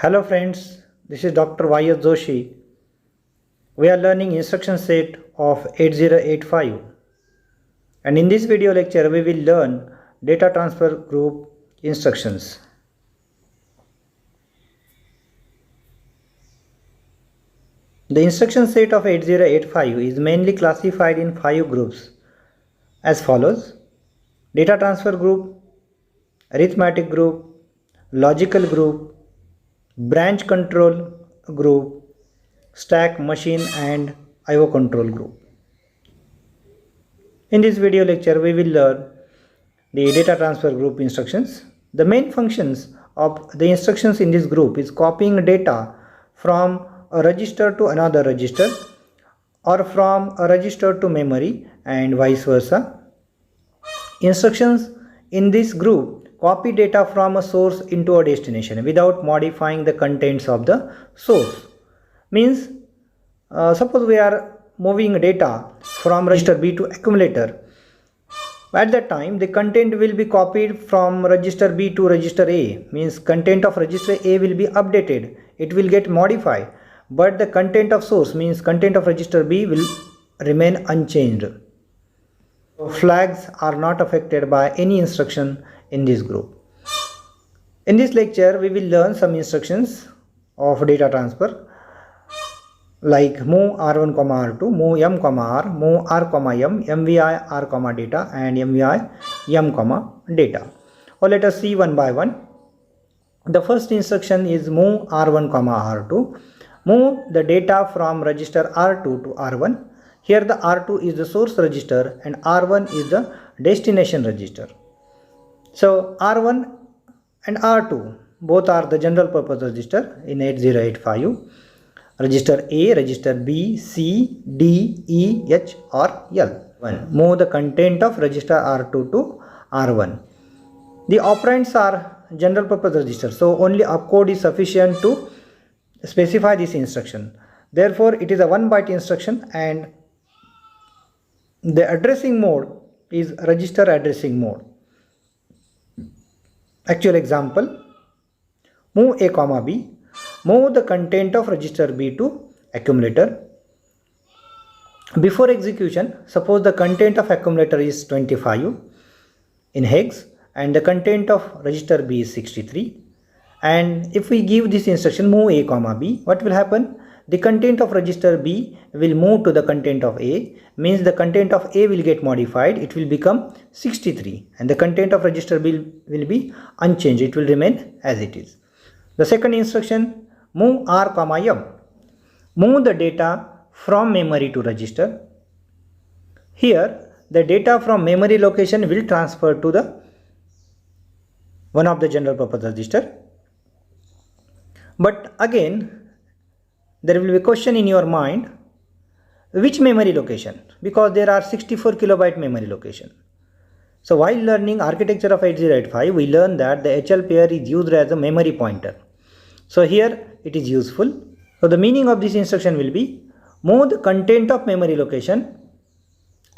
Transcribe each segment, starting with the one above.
Hello friends, this is Dr. Y.S. Joshi. We are learning instruction set of 8085, and in this video lecture we will learn data transfer group instructions. The instruction set of 8085 is mainly classified in 5 groups as follows: data transfer group, arithmetic group, logical group, branch control group, stack machine and IO control group. In this video lecture we will learn the data transfer group instructions. The main functions of the instructions in this group is copying data from a register to another register or from a register to memory and vice versa. Instructions in this group copy data from a source into a destination without modifying the contents of the source. Means suppose we are moving data from register B to accumulator. At that time the content will be copied from register B to register A, means content of register A will be updated, it will get modified, but the content of source means content of register B will remain unchanged. So flags are not affected by any instruction in this group. In this lecture we will learn some instructions of data transfer like move r1 r2, move m r, move r m, mvi r data and mvi m data. Or let us see one by one. The first instruction is move r1 r2. Move the data from register r2 to r1. Here the r2 is the source register and r1 is the destination register. So r1 and r2 both are the general purpose register in 8085. Register A, register B, C, D, E, H or L. 1. Move the content of register R2 to R1. The operands are general purpose register, so only opcode is sufficient to specify this instruction. Therefore, it is a 1 byte instruction and the addressing mode is register addressing mode. Actual example: move A, B. Move the content of register B to accumulator. Before execution, suppose the content of accumulator is 25 in hex and the content of register B is 63. And if we give this instruction move A, B, what will happen? The content of register B will move to the content of A, means the content of A will get modified, it will become 63 and the content of register B will be unchanged, it will remain as it is. The second instruction, move r, m. Move the data from memory to register. Here the data from memory location will transfer to the one of the general purpose register. But again there will be a question in your mind, which memory location, because there are 64 kilobyte memory location. So while learning architecture of 8085 we learn that the HL pair is used as a memory pointer. So here it is useful. So the meaning of this instruction will be move the content of memory location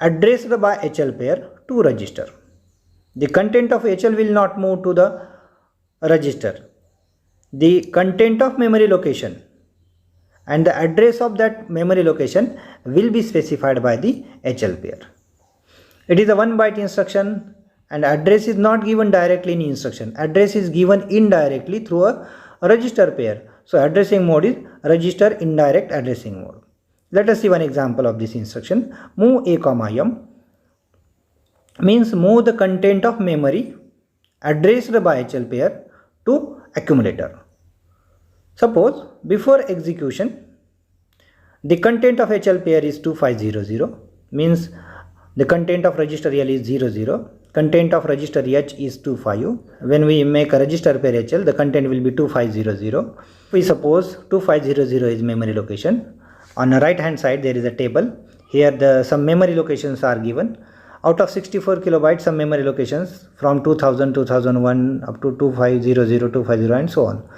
addressed by HL pair to register. The content of HL will not move to the register. The content of memory location and the address of that memory location will be specified by the HL pair. It is a 1 byte instruction and address is not given directly in instruction. Address is given indirectly through a register pair. So addressing mode is register indirect addressing mode. Let us see one example of this instruction. Move A, m means move the content of memory addressed by HL pair to accumulator. Suppose before execution the content of HL pair is 2500, means the content of register L is 00, content of register H is 25. When we make a register pair HL, the content will be 2500. We suppose 2500 is memory location. On the right hand side there is a table. Here some memory locations are given. Out of 64 kilobytes, some memory locations from 2000, 2001 up to 2500, 250 and so on.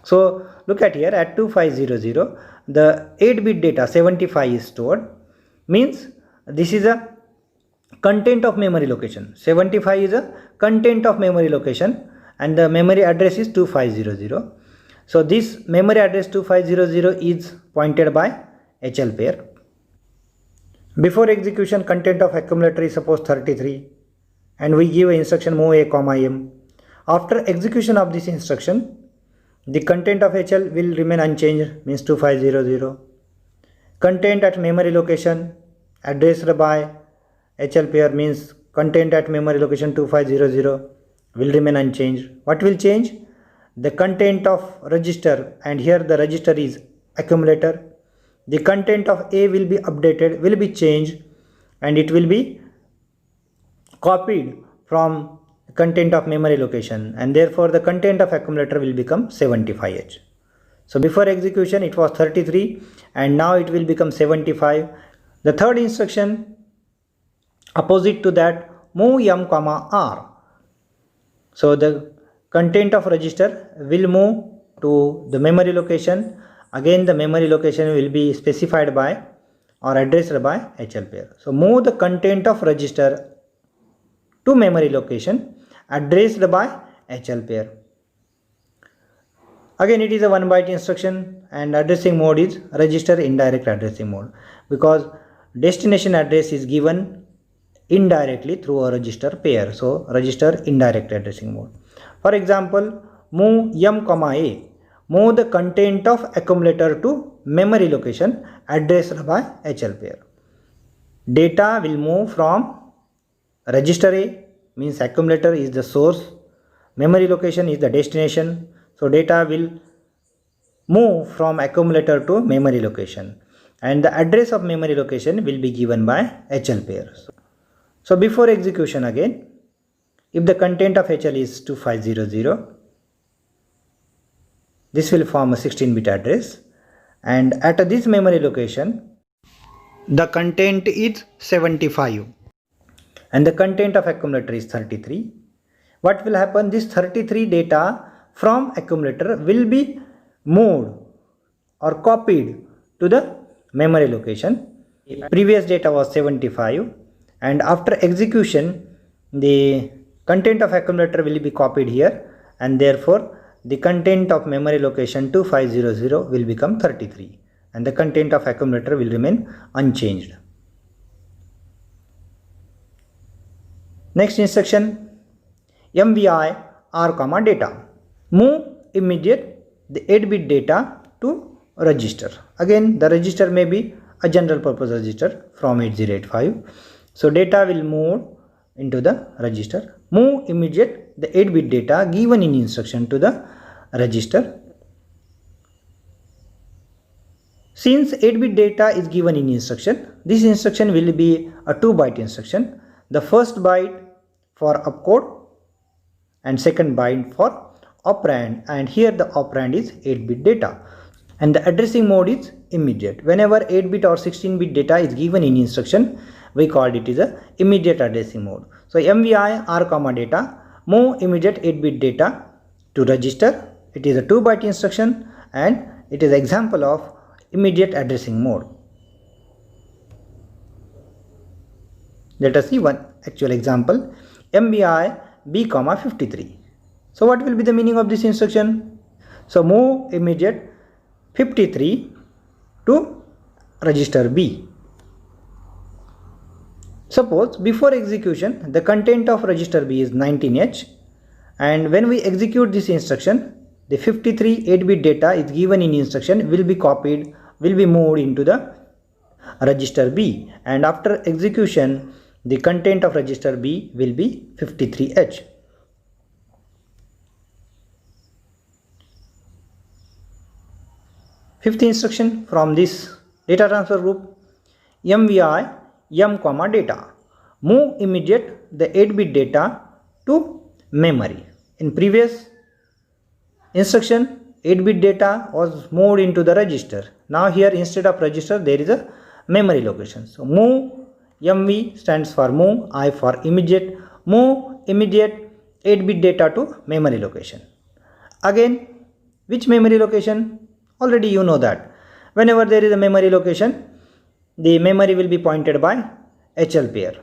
So look at here, at 2500 the 8-bit data 75 is stored, means this is a content of memory location. 75 is a content of memory location and the memory address is 2500. So this memory address 2500 is pointed by HL pair. Before execution, content of accumulator is suppose 33 and we give instruction move a comma m. After execution of this instruction, the content of HL will remain unchanged, means 2500. Content at memory location addressed by HL pair means content at memory location 2500 will remain unchanged. What will change? The content of register, and here the register is accumulator. The content of A will be updated, will be changed, and it will be copied from content of memory location, and therefore the content of accumulator will become 75H. So before execution it was 33 and now it will become 75. The third instruction opposite to that, move m comma r. So the content of register will move to the memory location. Again the memory location will be specified by or addressed by HL pair. So move the content of register to memory location addressed by HL pair. Again it is a 1 byte instruction and addressing mode is register indirect addressing mode, because destination address is given indirectly through a register pair. So register indirect addressing mode. For example, move m comma a, move the content of accumulator to memory location addressed by HL pair. Data will move from register A, means accumulator is the source, memory location is the destination. So data will move from accumulator to memory location, and the address of memory location will be given by HL pair. So before execution again, if the content of HL is 2500, this will form a 16-bit address, and at this memory location the content is 75 and the content of accumulator is 33. What will happen? This 33 data from accumulator will be moved or copied to the memory location. Previous data was 75 and after execution the content of accumulator will be copied here, and therefore the content of memory location 2500 will become 33 and the content of accumulator will remain unchanged. Next instruction, MVI R comma data. Move immediate the 8-bit data to register. Again the register may be a general purpose register from 8085. So data will move into the register. Move immediate the 8-bit data given in instruction to the register. Since 8-bit data is given in instruction, this instruction will be a 2-byte instruction. The first byte for opcode and second byte for operand, and here the operand is 8-bit data, and the addressing mode is immediate. Whenever 8-bit or 16-bit data is given in instruction, we called it is a immediate addressing mode. So MVI R comma data, move immediate 8-bit data to register. It is a 2-byte instruction and it is an example of immediate addressing mode. Let us see one actual example. MVI B comma 53. So what will be the meaning of this instruction? So move immediate 53 to register B. Suppose before execution the content of register B is 19H, and when we execute this instruction the 53 8-bit data is given in instruction will be copied, will be moved into the register B, and after execution the content of register B will be 53H. Fifth instruction from this data transfer group, MVI M comma data. Move immediate the 8-bit data to memory. In previous instruction 8-bit data was moved into the register. Now here instead of register there is a memory location. So move MV stands for move, I for immediate. Move immediate 8-bit data to memory location. Again, which memory location? Already you know that whenever there is a memory location, the memory will be pointed by HL pair.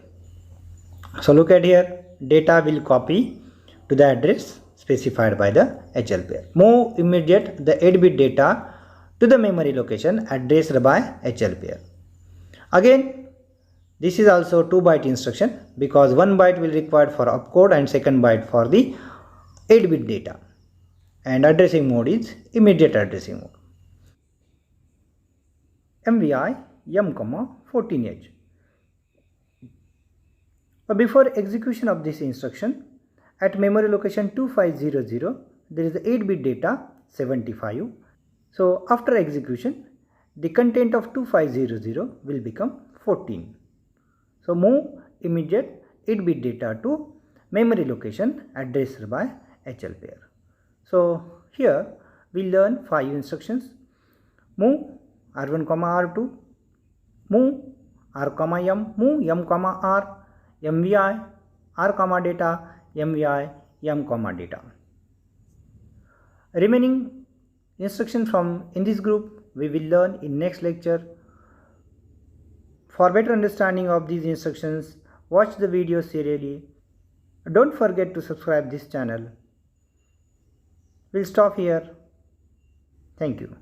So look at here, data will copy to the address specified by the HL pair. Move immediate the 8-bit data to the memory location addressed by HL pair. Again, this is also 2-byte instruction because 1 byte will required for opcode and second byte for the 8-bit data, and addressing mode is immediate addressing mode. MVI M,14H. But before execution of this instruction, at memory location 2500 there is the 8-bit data 75. So after execution, the content of 2500 will become 14. So move immediate 8-bit data to memory location addressed by HL pair. So here we learn 5 instructions: move R1, R2, move R, M, move M, R, MVI, R, data, MVI, M, data. Remaining instructions from in this group we will learn in next lecture. For better understanding of these instructions, watch the video serially. Don't forget to subscribe this channel. We'll stop here. Thank you.